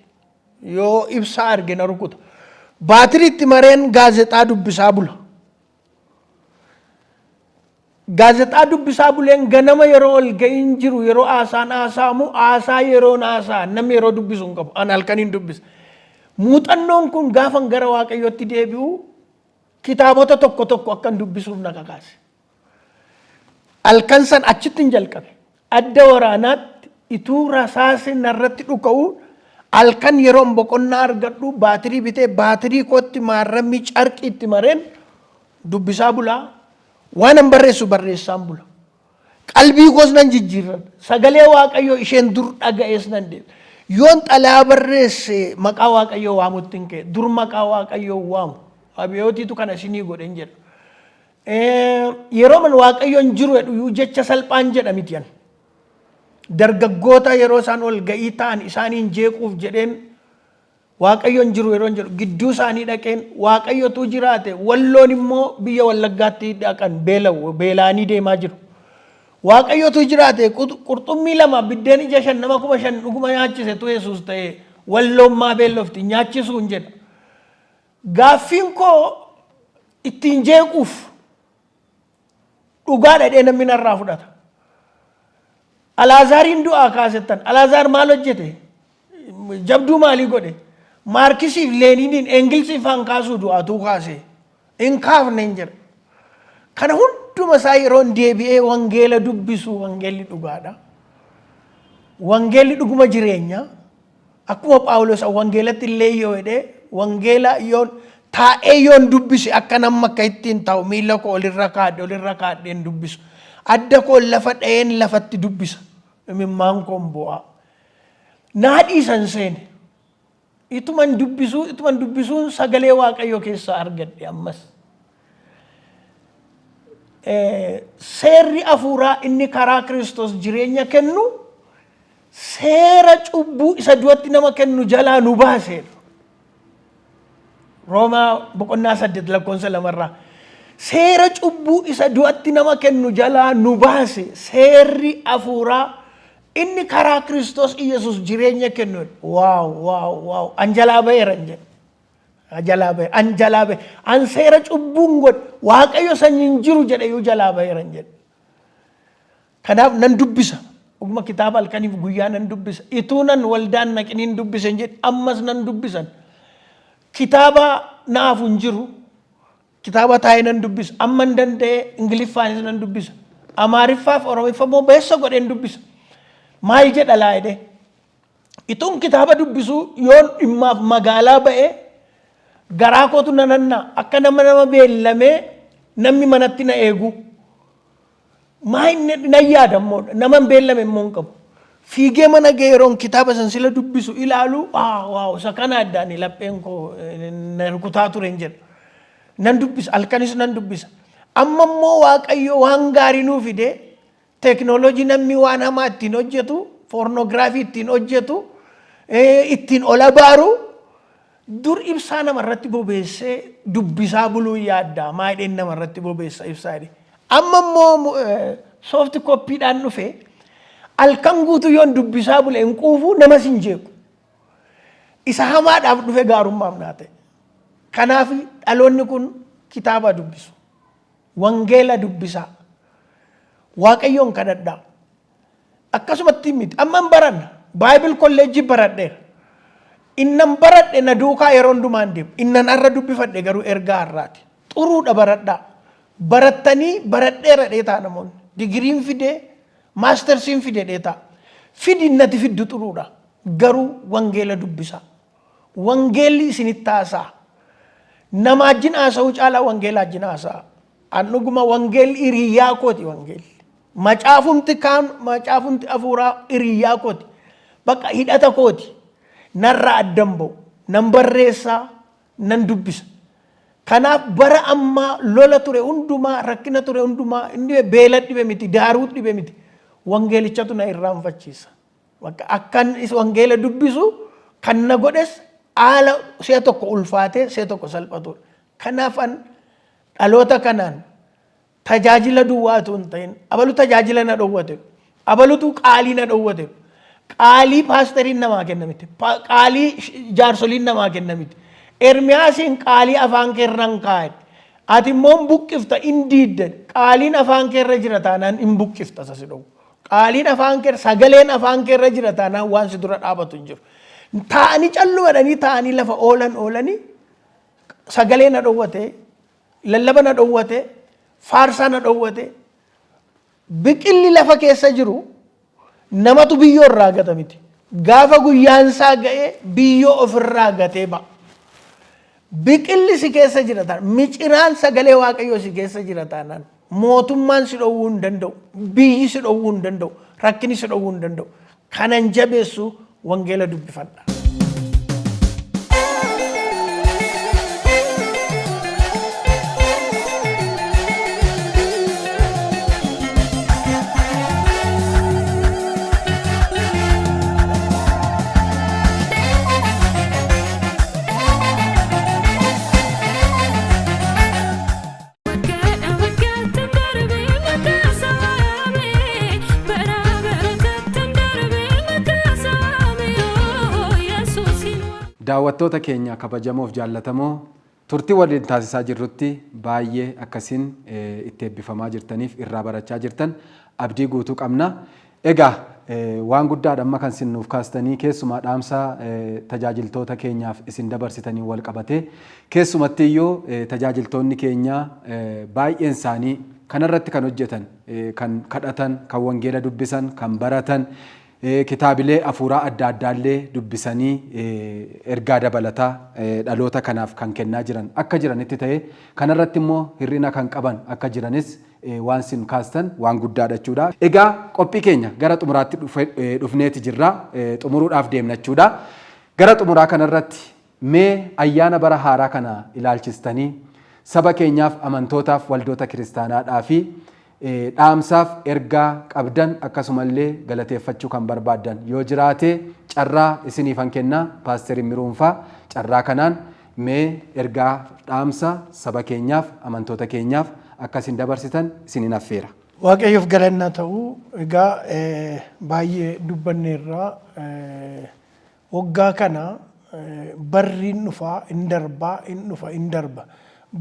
Yoo ibsaa arge na rukuta. Baatiriitti mareen gaazexaa dubbisaa bula. Gaazexaa dubbisaa buleen ganama yeroo ol ga'iin jiru yeroo haasaan haasaamu haasaa yeroon haasaa namni yeroo dubbisu hin qabu. An halkaniin dubbisa. Muuxannoon kun gaafan gara waaqayyootti deebi'u kitaabota tokko tokko akkan dubbisuuf na kakaase. Halkan san achitti hin jalqabe. Adda waraanaatti ituu rasaasni narratti dhuka'u halkan yeroo boqonnaa argadhu baatirii bitee baatirii kootti maarrammi carqii itti mareen dubbisaa bulaa waan an barreessu barreessaan bula. Qalbii koos nan jijjiirradha. Sagalee waaqayyoo isheen dur dhaga'ees nan deema. Yoon xalaa barreesse maqaa waaqayyoo waamutti hin ka'e dur maqaa waaqayyoo waamu abiyootiitu kana isinii godhen jedha. Yeroo man waaqayyoon jiru jedhu jecha salphaan jedha miti yan. Dargaggoota yeroo isaan ol ga'ii ta'an isaaniin jeequuf jedheen waaqayyoon jiru yeroo jedhu gidduu isaanii dhaqeen waaqayyotu jiraate walloon immoo biyya wallaggaatti dhaqan beelaanii deemaa jiru. Waaqayyotu jiraate qurxummii lama biddeen ija 5 nama 5,000 dhuguma nyaachise tu Yesuus ta'e walloon maa beellofti nyaachisuun jedha. Gaaffiin koo ittiin jeequuf dhugaa dhadhee namni narraa fudhata. Alaazaariin du'aa kaasettan. Alaazaar maal hojjete? Jabduu maalii godhe? Maarkisiif Leeniiniin Engilsiif han kaasuu du'aatuu kaase. Hin kaafne hin jedha. Kana hunduma isaa yeroo deebi'ee wangeela dubbisu wangeelli dhugaadha. Wangeelli dhuguma jireenya. Akkuma Phaawulos wangeelatti illee yoo jedhee wangeela yoon taa'ee yoon dubbise akka nama akka ittiin ta'u miila koo olirra kaadheen dubbisu. Adda koo lafa dha'een lafatti dubbisa. Imimmaan koon bu'aa. Naa dhiisan seene. ituman dubbisuun sagalee waaqayyoo keessaa argadhe ammas. Seerri hafuuraa inni karaa Kiristoos jireenya kennu seera cubbuu isa du'atti nama kennu jalaa nu baaseedha. Roomaa boqonnaa 8 lakkoofsa 2 seera cubbuu isa du'atti nama kennu jalaa nu baase seerri hafuuraa inni karaa Kiristoos Iyesuus jireenya kennu. Waaw anjalaa baheeran jedhe. Anjalaa bahe an seera cubbuun godhe waaqayyo sanyiin jiru jedhe yoo jalaa baheeran jedhe. Kanaaf nan dubbisa. Oguma kitaaba halkaniif guyyaa nan dubbisa. Ituunan waldaan naqiniin dubbisan jedhe ammas nan dubbisan. Kitaaba naaf hin jiru. Kitaaba taa'ee nan dubbisa. Amman danda'e Ingiliffaanis nan dubbisa. Amaariffaaf Oromiffa immoo beessa godheen dubbisa. Maal jedha laayidhe? Ituun kitaaba dubbisu yoon dhimmaaf magaalaa ba'ee garaa kootu nanannaa akka nama beellamee namni manatti na eegu. Maa inni nan yaadammoo nama beellame immoo hin qabu. Fiigee mana geeroon kitaaba san sila dubbisu ilaalu isa kana addaan lapheen koo na rukutaa ture hin jedhu. Nan dubbisa halkanis nan dubbisa. Amma immoo waaqayyo waan gaarii nuu fide teknooloojii namni waan hamaa ittiin hojjetu pornograafii ittiin hojjetu ittiin ola baaru dur ibsaa namarratti bobeessee dubbisaa buluu yaaddaa maayidheen namarratti bobeessa ibsaa jedhe. Amma immoo soofti koppiidhaan dhufe halkan guutuu yoon dubbisaa bule hin quufu namas hin jeequ. Isa hamaadhaaf dhufe gaarummaaf naa ta'e. Kanaaf dhaloonni kun kitaaba dubbisu. Wangeela dubbisaa. Waaqayyoon kadhadhaa. Akkasumatti miti. Amman baranna. Baayibil kolleejjii baradheera. Innan baradhe na duukaa yeroo hundumaan deemu. Innan har'a dubbifadhe garuu ergaa har'aati. Xuruudha baradhaa. Barattanii baradheera dheetaa namoonni. Digiriin fidee maastersiin fidee dheetaa. Fidi nati fiddu xuruudha. Garuu wangeela dubbisaa. Wangeelli isinitti haasa'a. Nama ajjin haasa'uu caalaa wangeela ajjin haasa'a. Annuguma wangeelli hiriyyaa kooti wangeelli. Macaafumti hafuuraa hiriyyaa kooti. Bakka hidhata kooti. Narraa addan ba'u. Nan barreessaa nan dubbisa. Kanaaf bara ammaa lola ture hundumaa rakkina ture hundumaa inni beela dhibe miti daaruu dhibe miti. Wangeelichatu na irraanfachiisa. Bakka akkan wangeela dubbisu kan na godhes haala see tokko ulfaatee see tokko salphatu. Kanaafan dhaloota kanaan tajaajila duwwaatu hin ta'in abalu tajaajila na dhowwate abalutu qaalii na dhowwate qaalii paasteriin namaa kennamite qaalii jaarsoliin namaa kennamite Ermiyaasiin qaalii afaan keerran kaa'e ati immoo buqqifta indiidde qaaliin afaan keerra jira taanaan hin buqqifta sasi dhowu qaaliin afaan keerra sagaleen afaan keerra jira taanaan waan si dura dhaabatu hin jiru taa'anii callumadhanii taa'anii lafa oolanii sagalee na dhowwate lallaba na dhowwate faarsaa na dhowwate biqilli lafa keessa jiru namatu biyyoo irraa gata miti gaafa guyyaansaa ga'e biyyoo ofirraa gatee ba'a. Biqilli si keessa jira taanaan miciraan sagalee waaqayyoo si keessa jira taanaan mootummaan si dhowwuu hin danda'u biyyi si dhowwuu hin danda'u rakkinni si dhowwuu hin danda'u kanan jabeessu wangeela dubbifadha. Daawwattoota keenya kabajamoof jaallatamoo turtii waliin taasisaa jirrutti baay'ee akkasiin itti eebbifamaa jirtaniif irraa barachaa jirtan abdii guutuu qabna. Egaa waan guddaadha amma kan isin nuuf kaastanii keessumaa dhaamsa tajaajiltoota keenyaaf isin dabarsitanii wal qabate keessumatti iyyuu tajaajiltoonni keenya baay'een isaanii kanarratti kan hojjetan kan kadhatan kan wangeela dubbisan kan baratan kitaabilee hafuuraa adda addaallee dubbisanii ergaa dabalataa dhaloota kanaaf kan kennaa jiran akka jiranitti ta'e kanarratti immoo hirrina kan qaban akka jiranis waan isin kaastan waan guddaadha jechuudha. Egaa qophii keenya gara xumuraatti dhufneeti jirra xumuruudhaaf deemna jechuudha. Gara xumuraa kanarratti mee ayyaana bara haaraa kana ilaalchistanii saba keenyaaf amantootaaf waldoota kiristaanaadhaa fi dhaamsaaf ergaa qabdan akkasumallee galateeffachuu kan barbaaddan yoo jiraate carraa isiniifan kennaa paaster Miruunfaa carraa kanaan mee ergaa dhaamsa saba keenyaaf amantoota keenyaaf akkasiin dabarsitan isinin affeera. Waaqayyoof galanna ta'u egaa baay'ee dubbanneerraa waggaa kana barri dhufaa hin darbaa hin dhufa hin darba.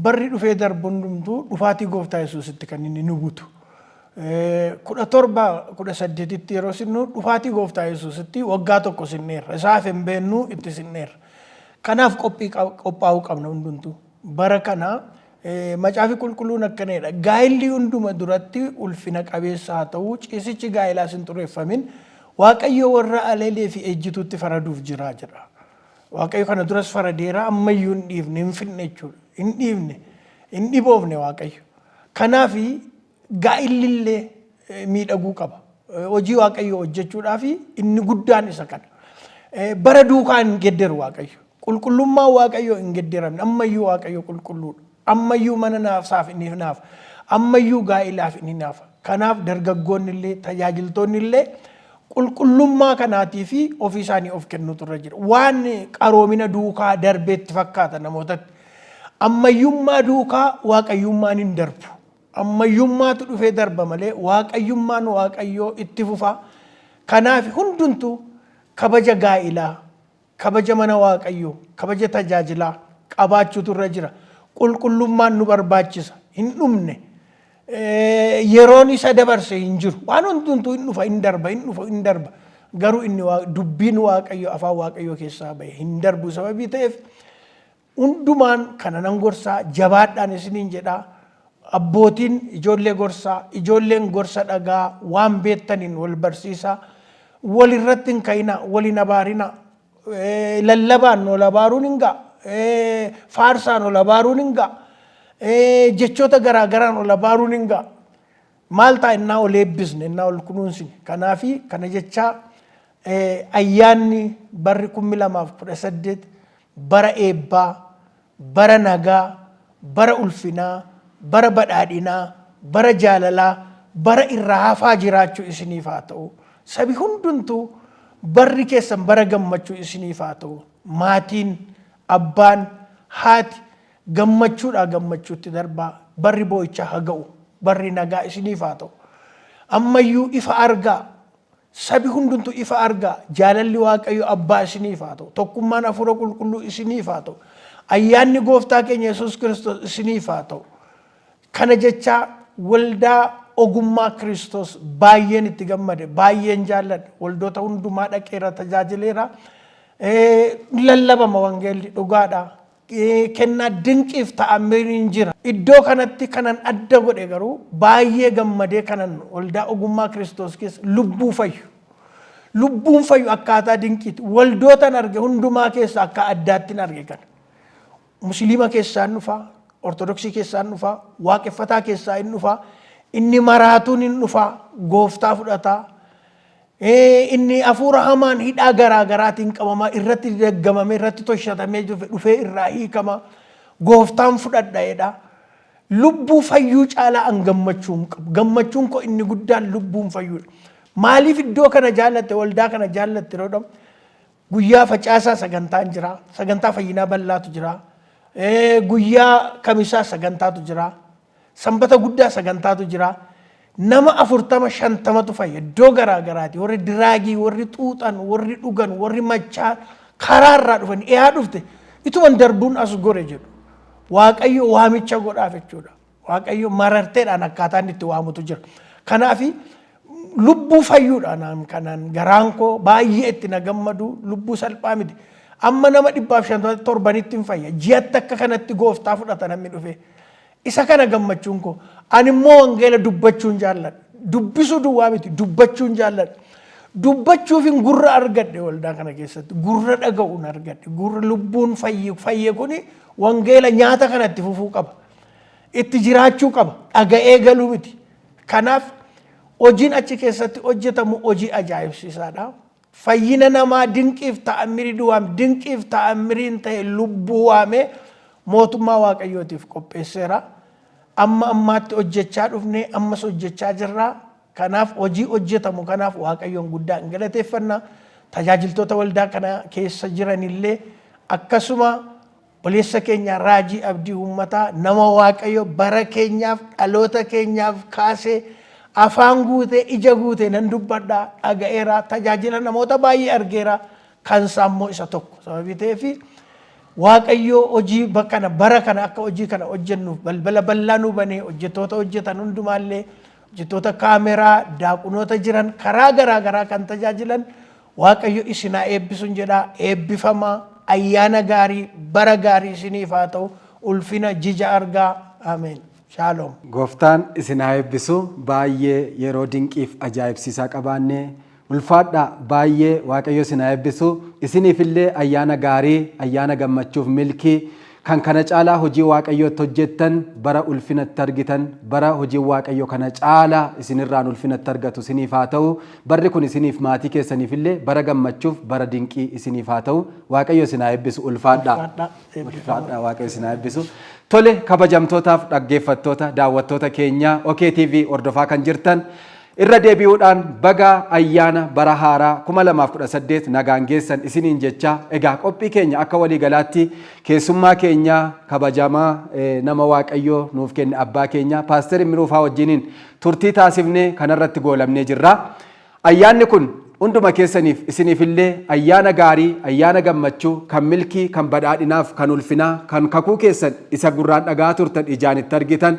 Barri dhufee darbu hundumtuu dhufaatii gooftaa Yesuusitti kan inni nu butu. 17-18 yeroo sinnu dhufaatii gooftaa Yesuusitti waggaa tokko sinneerra. Isaaf hin beennuu itti sinneerra. Kanaaf qophaa'uu qabna hundumtuu. Bara kana macaafi qulqulluun akkanadha. Gaa'illi hunduma duratti ulfina qabeessa haa ta'u ciisichi gaa'ilaas hin xureeffamin Waaqayyo warra aleelee fi ejjituutti faraduuf jira jedha. Waaqayyo kana duras faradeera ammayyuu hin dhiifne hin finne jechuudha. Hin dhiifne hin dhiboofne Waaqayyo. Kanaaf gaa'illillee miidhaguu qaba. Hojii Waaqayyo hojjechuudhaaf inni guddaan isa kana. Bara duukaa hin gedderu Waaqayyo. Qulqullummaa Waaqayyo hin gedderamne ammayyuu Waaqayyo qulqulluudha. Ammayyuu mana naafsaaf inni naaf. Ammayyuu gaa'ilaaf inni naaf. Kanaaf dargaggoonni illee tajaajiltoonni illee qulqullummaa kanaatii fi ofii isaanii of kennuutu irra jira. Waan qaroomina duukaa darbeetti fakkaata namootatti. Ammayyummaa duukaa waaqayyummaan hin darbu. Ammayyummaatu dhufee darba malee waaqayyummaan Waaqayyoo itti fufa. Kanaaf hundumtuu kabaja gaa'ilaa, kabaja mana Waaqayyoo, kabaja tajaajilaa qabaachuutu irra jira. Qulqullummaan nu barbaachisa. Hin dhumne. Yeroon isa dabarse hin jiru. Waan hundumtuu hin dhufa hin darba hin dhufa hin darba. Garuu inni dubbiin Waaqayyo afaan Waaqayyoo keessaa bahe hin darbu sababii ta'eef hundumaan kana nan gorsaa jabaadhaan isiniin jedhaa. Abbootiin ijoollee gorsaa, ijoolleen gorsa dhagaa waan beektaniin wal barsiisaa. Walirratti hin ka'inaa, waliin abaarina. Lallabaan ol abaaruun hin ga'a. Faarsaan ol abaaruun hin ga'a. Jechoota garaagaraan ol abaaruun hin ga'a. Maal ta'a innaa ol eebbisne innaa ol kunuunsine. Kanaafi kana jechaa ayyaanni barri 2018 bara eebbaa, bara nagaa, bara ulfinaa, bara badhaadhinaa, bara jaalalaa, bara irraa hafaa jiraachuu isiniif haa ta'u. Sabi hundumtuu barri keessan bara gammachuu isiniif haa ta'u. Maatiin, abbaan, haati gammachuudhaa gammachuutti darbaa barri boo'ichaa haa ga'u. Barri nagaa isiniif haa ta'u. Ammayyuu ifa argaa. Sabi hundumtuu ifa argaa. Jaalalli Waaqayyo abbaa isiniif haa ta'u. Tokkummaan hafuura qulqulluu isiniif haa ta'u. Ayyaanni gooftaa keenya Yesuus Kiristoos isiniif haa ta'u. Kana jechaa waldaa ogummaa Kiristoos baay'een itti gammade, baay'een jaalladhe, waldoota hundumaa dhaqeera tajaajileera. Lallabama wangeelli dhugaadha. Kennaa dinqiif ta'ameen jira. Iddoo kanatti kanan adda godhe garuu baay'ee gammadee kanan waldaa ogummaa Kiristoos keessa lubbuu fayyu. Lubbuun fayyu akkaataa dinqiiti. Waldootan arge hundumaa keessa akka addaatti hin arge kana. Musliima keessaan dhufaa, Ortodoksii keessaan dhufaa, waaqeffataa keessaa hin dhufaa, inni maraatuun hin dhufaa, gooftaa fudhataa. Inni hafuura hamaan hidhaa garaagaraatiin qabamaa irratti daggamame irratti toshatamee dhufee irraa hiikama. Gooftaan fudhadhaedha. Lubbuu fayyuu caalaa an gammachuun qabu. Gammachuun koo inni guddaan lubbuun fayyuudha. Maaliif iddoo kana jaallatte waldaa kana jaallatte yeroo dhabu guyyaa facaasaa sagantaan jira. Sagantaa fayyinaa bal'aatu jira. Guyyaa kamisaa sagantaatu jira. Sanbata guddaa sagantaatu jira. Nama 40-50tu fayya iddoo garaagaraati. Warri diraagii, warri xuuxan, warri dhugan, warri machaa karaarraa dhufan dhiyaa dhufte ituman darbuun as gore jedhu. Waaqayyo waamicha godhaaf jechuudha. Waaqayyo mararteedhaan akkaataan itti waamutu jira. Kanaafi lubbuu fayyuudhaan kanaan garaan koo baay'ee itti na gammadu lubbuu salphaa miti. Amma nama 157 hin fayya. Ji'atti akka kanatti gooftaa fudhata namni dhufe. Isa kana gammachuun koo ani immoo wangeela dubbachuun jaalladha. Dubbisuu duwwaa miti dubbachuun jaalladha. Dubbachuufin gurra argadhe waldaa kana keessatti gurra dhaga'uun argadhe. Gurra lubbuun fayye kuni wangeela nyaata kanatti fufuu qaba. Itti jiraachuu qaba. Dhaga'ee galuu miti. Kanaaf hojiin achi keessatti hojjetamu hojii ajaa'ibsiisaadha. fayyina namaa dinqiif ta'ammirii du'aam dinqiif ta'ammiriin ta'e lubbuu waamee mootummaa waaqayyootiif qopheesseera. Amma ammaatti hojjechaa dhufnee ammas hojjechaa jirra. Kanaaf hojii hojjetamu kanaaf waaqayyoon guddaa galateeffanna. Tajaajiltoota waldaa kana keessa jiranillee akkasuma obboleessa keenya Raajii Abdii Uummataa nama waaqayyo bara keenyaaf dhaloota keenyaaf kaasee afaan guutee ija guutee nan dubbadhaa dhaga'eera. Tajaajila namoota baay'ee argeera. Kan saammoo isa tokko sababii ta'eefi waaqayyo hojii bakkana bara kana akka hojii kana hojjennuuf balbala bal'aa nu banee hojjettoota hojjetan hundumaallee hojjettoota kaameraa daaqunoota jiran karaa garaa garaa kan tajaajilan waaqayyo isinaa eebbisuun jedha. Eebbifamaa ayyaana gaarii bara gaarii isiniif haa ta'u ulfina jija argaa. Ameen. Shalom. Gooftaan isinaa eebbisu baay'ee yeroo dinqiif ajaa'ibsiisaa qabaanne ulfaadha baay'ee waaqayyo isinaa eebbisu isiniifillee ayyaana gaarii ayyaana gammachuuf milkii kan kana caalaa hojii waaqayyootti hojjettan bara ulfinatti argitan bara hojii waaqayyo kana caalaa isinirraan ulfinatti argatu isiniif haa ta'u barri kun isiniif maatii keessaniifillee bara gammachuuf bara dinqii isiniif haa ta'u waaqayyo isinaa eebbisu ulfaadha waaqayyo isinaa eebbisu. Tole kabajamtootaaf dhaggeeffattoota daawwattoota keenya OKTV hordofaa kan jirtan irra deebi'uudhaan baga ayyaana bara haaraa 2018 nagaan geessan isiniin jecha egaa qophii keenya akka waliigalaatti keessummaa keenya kabajamaa nama waaqayyoo nuuf kenne abbaa keenya Paaster Immiruufaa wajjiniin turtii taasifnee kanarratti goolamnee jirra. Ayyaanni kun hunduma keessaniif isiniifillee ayyaana gaarii ayyaana gammachuu kan milkii kan badhaadhinaaf kan ulfinaa kan kakuu keessan isa gurraan dhagaa turtan ijaan itti argitan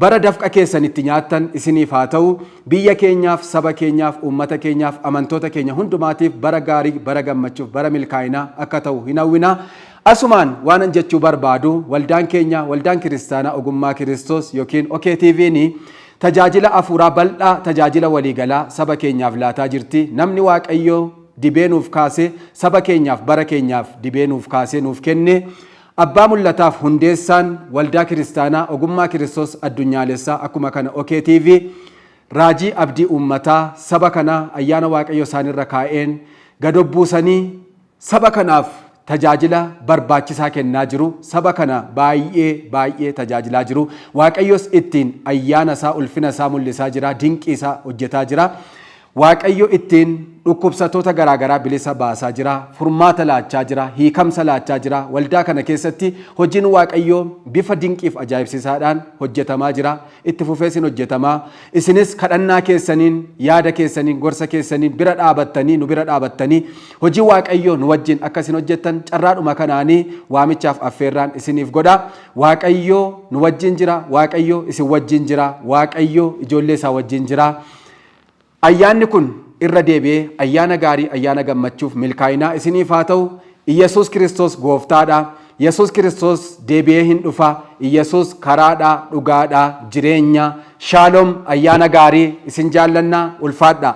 bara dafqa keessan itti nyaattan isiniif haa ta'u biyya keenyaaf saba keenyaaf uummata keenyaaf amantoota keenya hundumaatiif bara gaarii bara gammachuuf bara milkaa'inaa akka ta'u hin hawwina. Asumaan waan jechuu barbaadu waldaan keenya waldaan kiristaanaa ogummaa Kiristoos yookiin OKTV'n tajaajila afuuraa bal'aa tajaajila waliigalaa saba keenyaaf laataa jirti. Namni waaqayyoo dibee nuuf kaasee saba keenyaaf bara keenyaaf dibee nuuf kaasee nuuf kenne abbaa mul'ataaf hundeessaan waldaa kiristaanaa ogummaa Kiristoos addunyaalessaa akkuma kana OKTV Raajii Abdii Uummataa saba kana ayyaana waaqayyo isaanirra kaa'een gadobbuusanii saba kanaaf tajaajila barbaachisaa kennaa jiru. Saba kana baay'ee tajaajilaa jiru. Waaqayyos ittiin ayyaana isaa ulfina isaa mul'isaa jira. Dinqii isaa hojjetaa jira. Waaqayyo ittiin dhukkubsattoota garaagaraa bilisa baasaa jira. Furmaata laachaa jira. Hiikamsa laachaa jira. Waldaa kana keessatti hojiin waaqayyoo bifa dinqiif ajaa'ibsiisaadhaan hojjetamaa jira. Itti fufeesin hojjetamaa. Isinis kadhannaa keessaniin yaada keessaniin gorsa keessaniin bira dhaabattanii nu bira dhaabattanii hojii waaqayyoo nu wajjin akkasiin hojjettan carraadhuma kanaanii waamichaaf affeerraan isiniif godha. Waaqayyoo nu wajjin jira. Waaqayyoo isin wajjin jira. Waaqayyoo ijoollee isaa wajjin jira. Ayyaanni kun irra deebi'ee ayyaana gaarii ayyaana gammachuuf milkaa'inaa isiniif haa ta'u. Iyesuus Kiristoos gooftaadha. Iyesuus Kiristoos deebi'ee hin dhufa. Iyesuus karaadha, dhugaadha, jireenya. Shalom ayyaana gaarii isin jaallannaa ulfaadha.